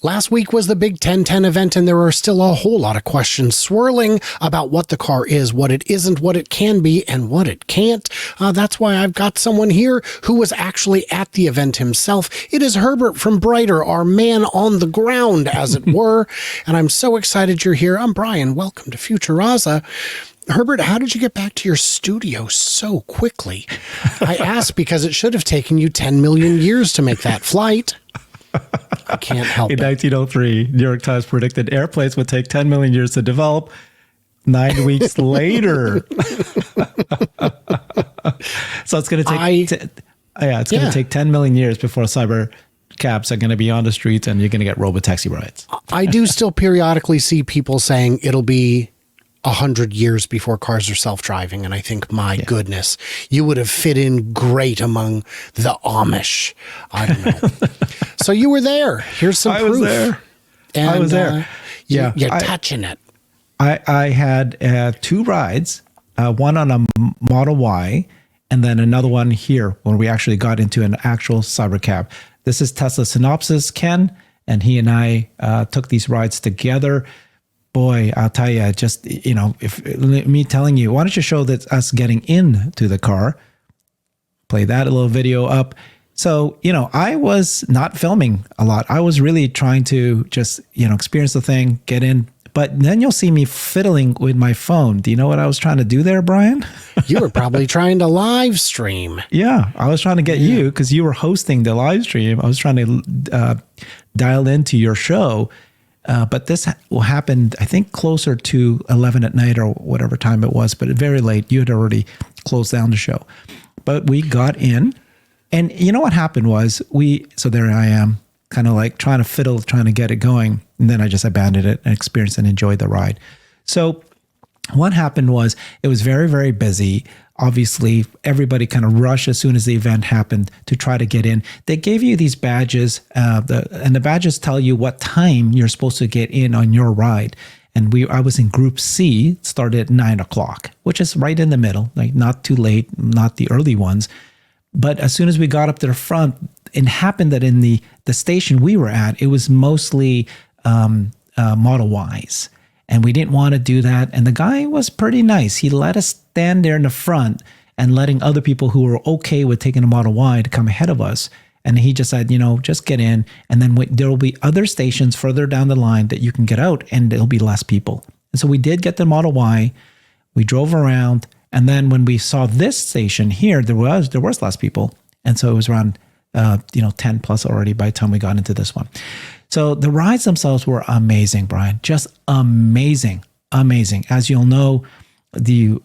Last week was the Big 1010 event, and there are still a whole lot of questions swirling about what the car is, what it isn't, what it can be, and what it can't. That's why I've got someone here who was actually at the event himself. It is Herbert from Brighter, our man on the ground, as it were. And I'm so excited you're here. I'm Brian. Welcome to Futuraza. Herbert, how did you get back to your studio so quickly? I asked because it should have taken you 10 million years to make that flight. I can't help it. In 1903, New York Times predicted airplanes would take 10 million years to develop. 9 weeks later. So it's going to take it's going to take 10 million years before cyber cabs are going to be on the streets and you're going to get robotaxi rides. I do still periodically see people saying it'll be 100 years before cars are self-driving. And I think, my goodness, you would have fit in great among the Amish. I don't know. So you were there. Here's some proof. I was there. And, I was there. You're touching it. I had 2 rides, one on a Model Y and then another one here when we actually got into an actual cyber cab. This is Tesla Synopsis, Ken, and he and I took these rides together. Boy, I'll tell you, just, if me telling you, why don't you show that us getting into the car? Play that little video up. So, I was not filming a lot. I was really trying to just, experience the thing, get in. But then you'll see me fiddling with my phone. Do you know what I was trying to do there, Brian? You were probably trying to live stream. Yeah, I was trying to get you because you were hosting the live stream. I was trying to dial into your show. But this happened, I think, closer to 11 at night or whatever time it was, but very late. You had already closed down the show. But we got in, and you know what happened was so there I am, kind of like trying to fiddle, trying to get it going. And then I just abandoned it and experienced and enjoyed the ride. So what happened was it was very, very busy. Obviously, everybody kind of rushed as soon as the event happened to try to get in. They gave you these badges, and the badges tell you what time you're supposed to get in on your ride. And I was in Group C, started at 9 o'clock, which is right in the middle, like not too late, not the early ones. But as soon as we got up to the front, it happened that in the station we were at, it was mostly Model Ys. And we didn't want to do that. And the guy was pretty nice. He let us stand there in the front and letting other people who were okay with taking a Model Y to come ahead of us. And he just said, just get in. And then there will be other stations further down the line that you can get out and there'll be less people. And so we did get the Model Y. We drove around. And then when we saw this station here, there was less people. And so it was around 10 plus already by the time we got into this one. So the rides themselves were amazing, Brian, just amazing, amazing. As you'll know, the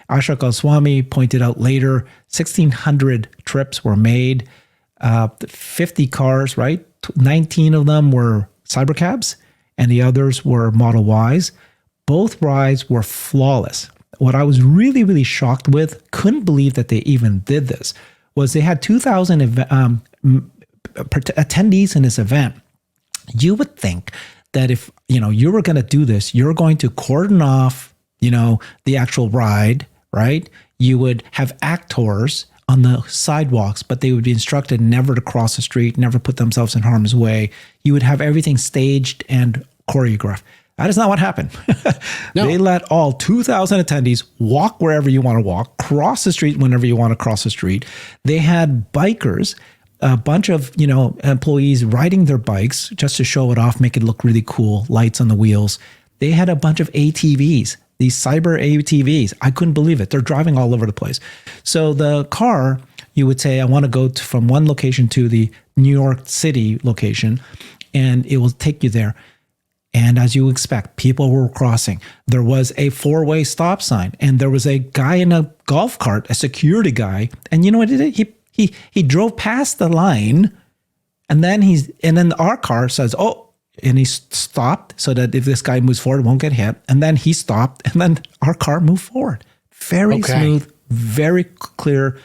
Ashok Goswami pointed out later, 1,600 trips were made, 50 cars, right? 19 of them were cybercabs and the others were Model Ys. Both rides were flawless. What I was really, really shocked with, couldn't believe that they even did this, was they had 2,000 attendees in this event. You would think that if you were going to do this, you're going to cordon off the actual ride, right? You would have actors on the sidewalks, but they would be instructed never to cross the street, never put themselves in harm's way. You would have everything staged and choreographed. That is not what happened. No. They let all 2,000 attendees walk wherever you want to walk, cross the street whenever you want to cross the street. They had bikers, a bunch of employees riding their bikes just to show it off, make it look really cool, lights on the wheels. They had a bunch of ATVs, these cyber ATVs. I couldn't believe it. They're driving all over the place. So the car, you would say, I want to go from one location to the New York City location, and it will take you there. And as you expect, people were crossing. There was a 4-way stop sign, and there was a guy in a golf cart, a security guy. And you know what he did? He drove past the line, and then our car says, "Oh," and he stopped so that if this guy moves forward, it won't get hit. And then he stopped, and then our car moved forward. Very smooth, very clear.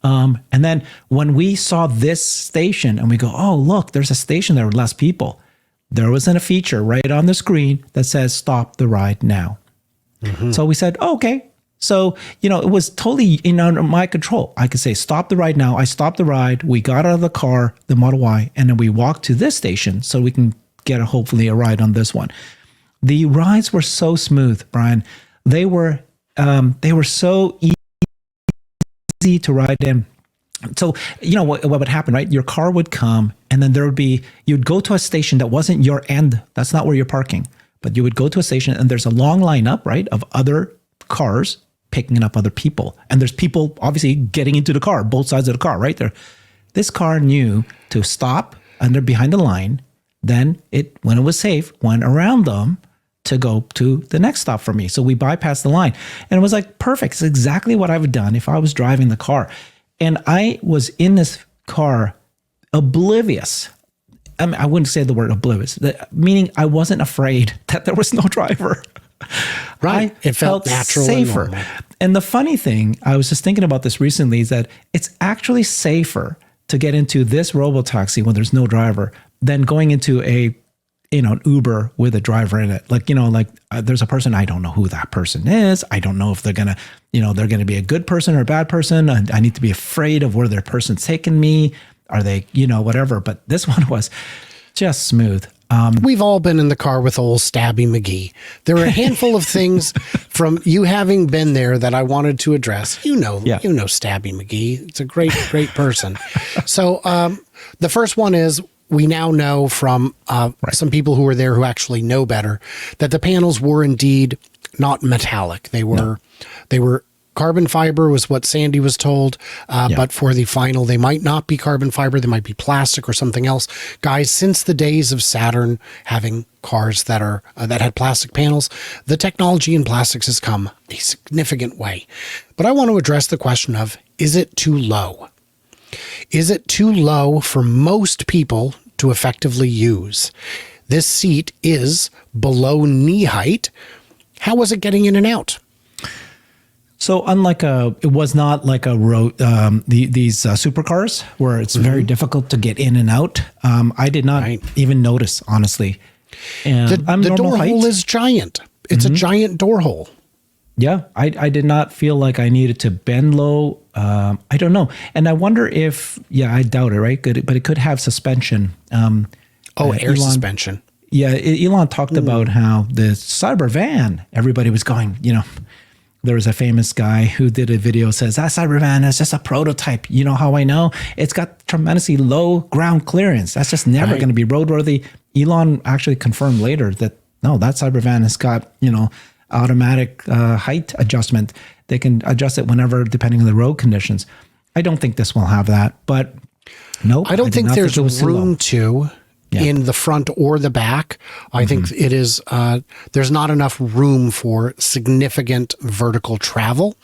And then when we saw this station, and we go, "Oh, look, there's a station there with less people." There wasn't a feature right on the screen that says "Stop the ride now." Mm-hmm. So we said, "Oh, okay." So, it was totally under my control. I could say, stop the ride now. I stopped the ride. We got out of the car, the Model Y, and then we walked to this station so we can get hopefully a ride on this one. The rides were so smooth, Brian. They were so easy to ride in. So, what would happen, right? Your car would come and then you'd go to a station that wasn't your end. That's not where you're parking, but you would go to a station and there's a long lineup, right, of other cars picking up other people. And there's people obviously getting into the car, both sides of the car, right there. This car knew to stop behind the line. Then when it was safe, went around them to go to the next stop for me. So we bypassed the line and it was like perfect. It's exactly what I would have done if I was driving the car. And I was in this car oblivious. I mean, I wouldn't say the word oblivious, meaning I wasn't afraid that there was no driver. Right. It felt natural safer. And normal. And the funny thing, I was just thinking about this recently, is that it's actually safer to get into this RoboTaxi when there's no driver than going into an Uber with a driver in it. There's a person, I don't know who that person is. I don't know if they're going to be a good person or a bad person. I need to be afraid of where their person's taking me. Are they, whatever. But this one was just smooth. We've all been in the car with old Stabby McGee. There are a handful of things from you having been there that I wanted to address. You know Stabby McGee. It's a great person. So the first one is, we now know from some people who were there who actually know better that the panels were indeed not metallic. They were carbon fiber was what Sandy was told. But for the final, they might not be carbon fiber. They might be plastic or something else. Guys, since the days of Saturn having cars that had plastic panels, the technology in plastics has come a significant way. But I want to address the question of, is it too low? Is it too low for most people to effectively use? This seat is below knee height. How was it getting in and out? So it was not like these supercars where it's very difficult to get in and out. I did not even notice, honestly. And the door hole is giant. It's a giant door hole. Yeah, I did not feel like I needed to bend low. I don't know. And I wonder if, I doubt it, right? But it could have suspension. Air suspension. Yeah, Elon talked about how the cyber van, everybody was going, there was a famous guy who did a video, says, that cyber van is just a prototype. You know how I know? It's got tremendously low ground clearance. That's just never going to be roadworthy. Elon actually confirmed later that, no, that cyber van has got, automatic height adjustment. They can adjust it whenever, depending on the road conditions. I don't think this will have that, but no, I don't think there's room to in the front or the back. I think it is, there's not enough room for significant vertical travel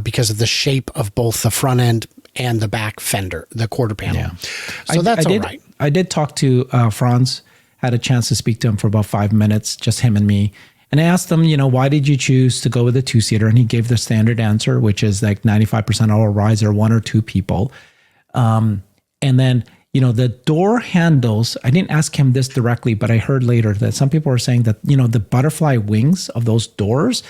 because of the shape of both the front end and the back fender, the quarter panel. Yeah. So that's all right. I did talk to Franz, had a chance to speak to him for about 5 minutes, just him and me. And I asked him, why did you choose to go with a two-seater? And he gave the standard answer, which is like 95% of our rides are one or two people. And then, the door handles, I didn't ask him this directly, but I heard later that some people are saying that, the butterfly wings of those doors,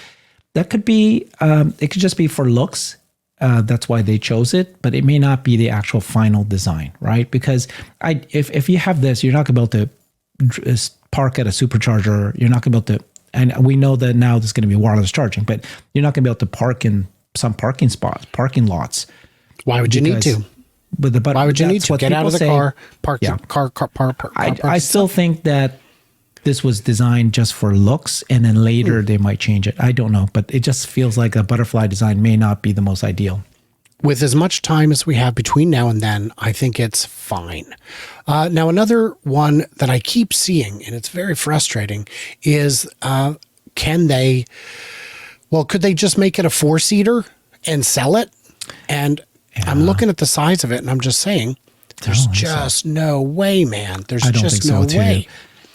that could be, it could just be for looks. That's why they chose it, but it may not be the actual final design, right? Because if you have this, you're not going to be able to park at a supercharger. You're not going to be able to, and we know that now there's going to be wireless charging, but you're not going to be able to park in some parking lots. Why would you need to? Why would you need to get out of the car, park? I still think that this was designed just for looks, and then later they might change it. I don't know, but it just feels like a butterfly design may not be the most ideal. With as much time as we have between now and then, I think it's fine. Now, another one that I keep seeing, and it's very frustrating, is could they just make it a four-seater and sell it? And I'm looking at the size of it, and I'm just saying, there's just no way, man. There's just no way.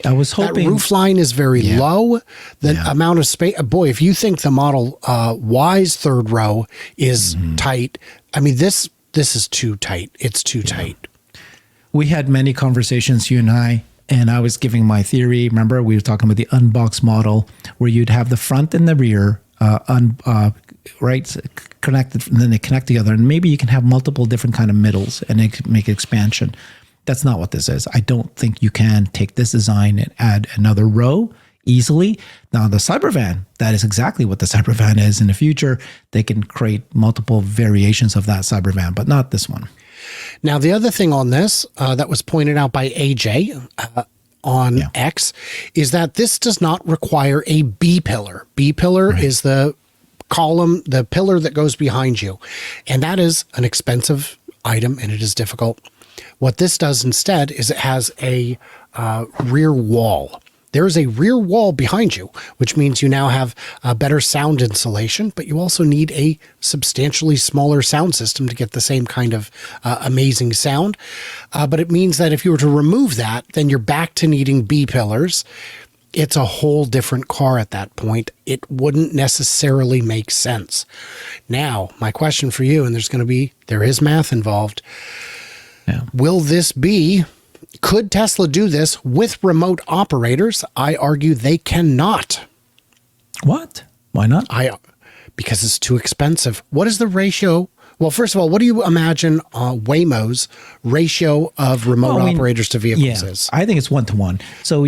I was hoping that roof line is very low. The amount of space, boy, if you think the Model Y's third row is tight, I mean, this is too tight. It's too tight. We had many conversations, you and I was giving my theory. Remember, we were talking about the unboxed model where you'd have the front and the rear right? Connected, and then they connect together, and maybe you can have multiple different kind of middles and make expansion. That's not what this is. I don't think you can take this design and add another row easily. Now, the Cybervan, that is exactly what the Cybervan is. In the future, they can create multiple variations of that Cybervan, but not this one. Now, the other thing on this that was pointed out by AJ on X is that this does not require a B-pillar. B-pillar is the column, the pillar that goes behind you. And that is an expensive item, and it is difficult. What this does instead is it has a rear wall. There is a rear wall behind you, which means you now have a better sound insulation, but you also need a substantially smaller sound system to get the same kind of amazing sound. But it means that if you were to remove that, then you're back to needing B-pillars. It's a whole different car at that point. It wouldn't necessarily make sense. Now, my question for you, and there is math involved. Yeah. Will this be... Could Tesla do this with remote operators? I argue they cannot. What? Why not? Because it's too expensive. What is the ratio? Well, first of all, what do you imagine Waymo's ratio of remote operators to vehicles is? I think it's 1-to-1. So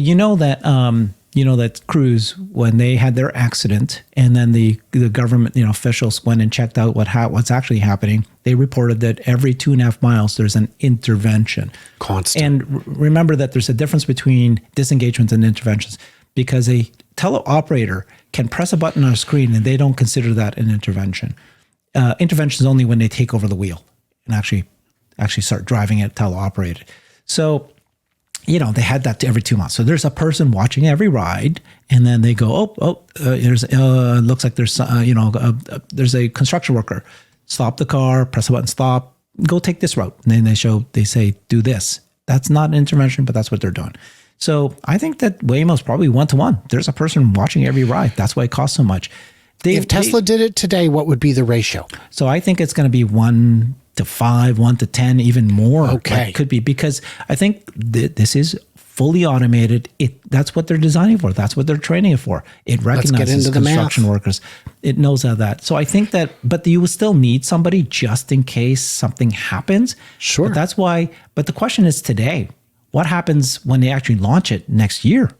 that Cruise, when they had their accident, and then the government officials went and checked out what's actually happening. They reported that every 2.5 miles there's an intervention. Constant. And remember that there's a difference between disengagements and interventions, because a teleoperator can press a button on a screen and they don't consider that an intervention. Intervention is only when they take over the wheel and actually start driving it teleoperated. So they had that to every 2 months. So there's a person watching every ride, and then they go, looks like there's a construction worker. Stop the car, press a button, stop, go take this route. And then they say, do this. That's not an intervention, but that's what they're doing. So I think that Waymo's probably 1-to-1. There's a person watching every ride. That's why it costs so much. If Tesla did it today, what would be the ratio? So I think it's going to be 1-to-5, 1-to-10, even more. Okay. It could be, because I think this is fully automated. That's what they're designing for. That's what they're training it for. It recognizes construction workers. It knows how that. So I think that, but you will still need somebody just in case something happens. Sure. But that's why, but the question is today, what happens when they actually launch it next year?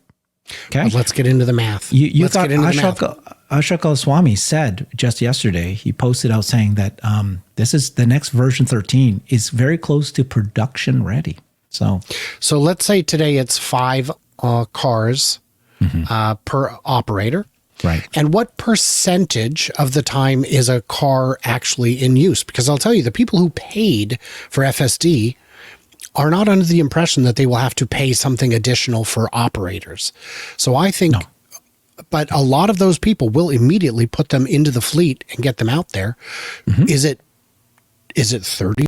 Okay. Well, let's get into the math. Let's get into the math. Ashok Goswami said just yesterday, he posted out saying that this is the next version 13 is very close to production ready. So let's say today it's 5 cars per operator. Right. And what percentage of the time is a car actually in use? Because I'll tell you, the people who paid for FSD are not under the impression that they will have to pay something additional for operators. So I think, but a lot of those people will immediately put them into the fleet and get them out there. Is it 30%?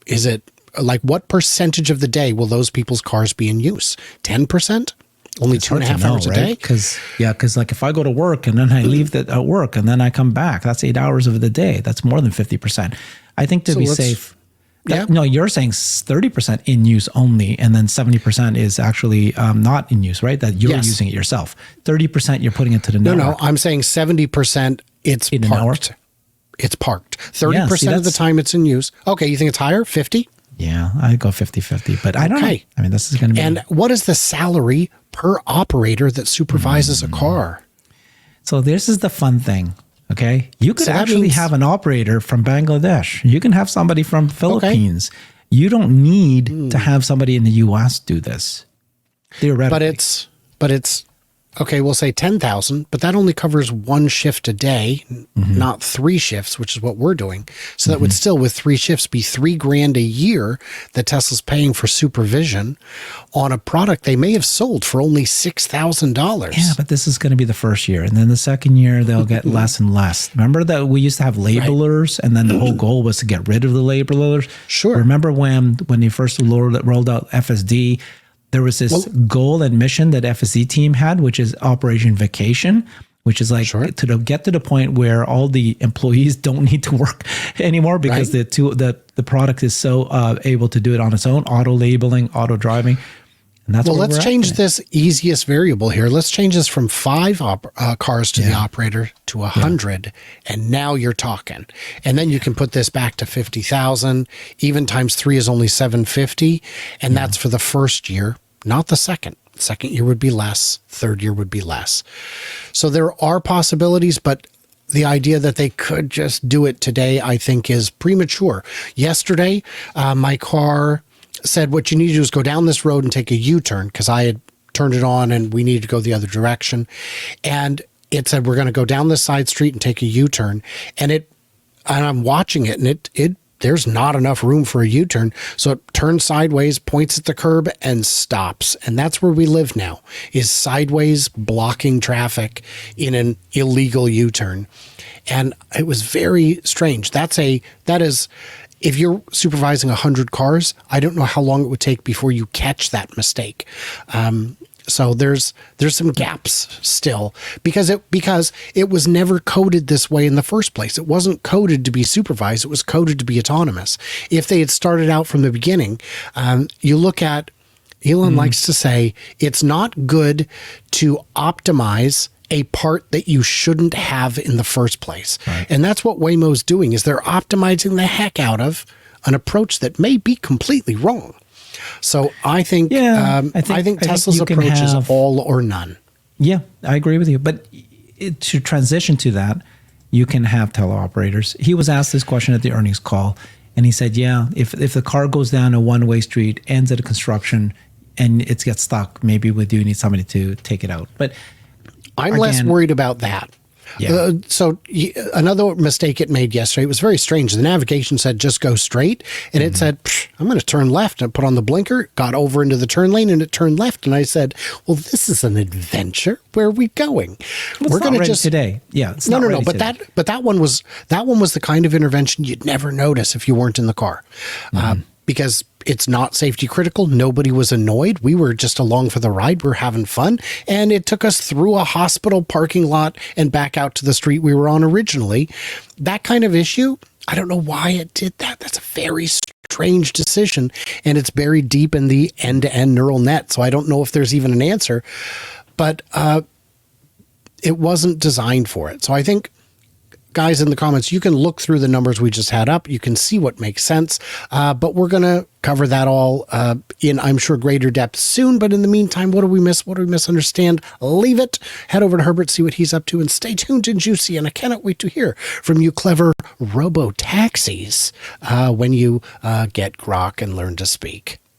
Is it like, what percentage of the day will those people's cars be in use? 10%? Only 2.5 hours a day? Because like if I go to work and then I leave at work and then I come back, that's 8 hours of the day. That's more than 50%. I think to be safe. No, you're saying 30% in use only, and then 70% is actually not in use, right? That you're using it yourself. 30% you're putting it to the network. No, I'm saying 70% it's parked. It's parked. 30% of the time it's in use. Okay, you think it's higher? 50? Yeah, I'd go 50-50, but I don't know. I mean, this is going to be... And what is the salary per operator that supervises a car? So this is the fun thing, okay? You could actually have an operator from Bangladesh. You can have somebody from Philippines. Okay. You don't need to have somebody in the U.S. do this, theoretically. But it's okay, we'll say 10,000, but that only covers 1 shift a day, not 3 shifts, which is what we're doing. So that would still, with 3 shifts, be $3,000 a year that Tesla's paying for supervision on a product they may have sold for only $6,000. Yeah, but this is going to be the first year. And then the second year, they'll get less and less. Remember that we used to have labelers, and then the whole goal was to get rid of the labelers? Sure. Remember when they first rolled out FSD, there was this goal and mission that FSD team had, which is Operation Vacation, which is like to get to the point where all the employees don't need to work anymore because the product is so able to do it on its own, auto labeling, auto driving. And that's Well, where let's we're at change today. this easiest variable here. Let's change this from 5 cars to the operator to 100, and now you're talking. And then you can put this back to 50,000. Even times 3 is only 750, and that's for the first year, not the second. Second year would be less. Third year would be less. So there are possibilities, but the idea that they could just do it today, I think, is premature. Yesterday, my car said what you need to do is go down this road and take a U-turn, because I had turned it on and we needed to go the other direction. And it said, we're going to go down this side street and take a U-turn. And I'm watching it, and it there's not enough room for a U-turn. So it turns sideways, points at the curb, and stops. And that's where we live now, is sideways blocking traffic in an illegal U-turn. And it was very strange. That is, if you're supervising 100 cars, I don't know how long it would take before you catch that mistake. So there's some gaps still, because it was never coded this way in the first place. It wasn't coded to be supervised. It was coded to be autonomous. If they had started out from the beginning, you look at, Elon likes to say, it's not good to optimize a part that you shouldn't have in the first place. Right. And that's what Waymo's doing, is they're optimizing the heck out of an approach that may be completely wrong. So I think Tesla's approach is all or none. Yeah, I agree with you. But to transition to that, you can have teleoperators. He was asked this question at the earnings call, and he said, yeah, if the car goes down a one-way street, ends at a construction, and it gets stuck, maybe we do need somebody to take it out. But I'm less worried about that. Yeah. So another mistake it made yesterday, it was very strange. The navigation said just go straight, and it said, I'm going to turn left. And I put on the blinker, got over into the turn lane, and it turned left. And I said, well, this is an adventure. Where are we going? We're going to just today. Yeah. It's no. But that one was the kind of intervention you'd never notice if you weren't in the car, because it's not safety critical. Nobody was annoyed. We were just along for the ride. We're having fun. And it took us through a hospital parking lot and back out to the street we were on originally. That kind of issue, I don't know why it did that. That's a very strange decision. And it's buried deep in the end-to-end neural net. So I don't know if there's even an answer. But it wasn't designed for it. So I think, guys, in the comments, you can look through the numbers we just had up. You can see what makes sense. But we're going to cover that all in, I'm sure, greater depth soon. But in the meantime, what do we miss? What do we misunderstand? Leave it. Head over to Herbert, see what he's up to, and stay tuned and juicy. And I cannot wait to hear from you clever robo-taxis when you get grok and learn to speak.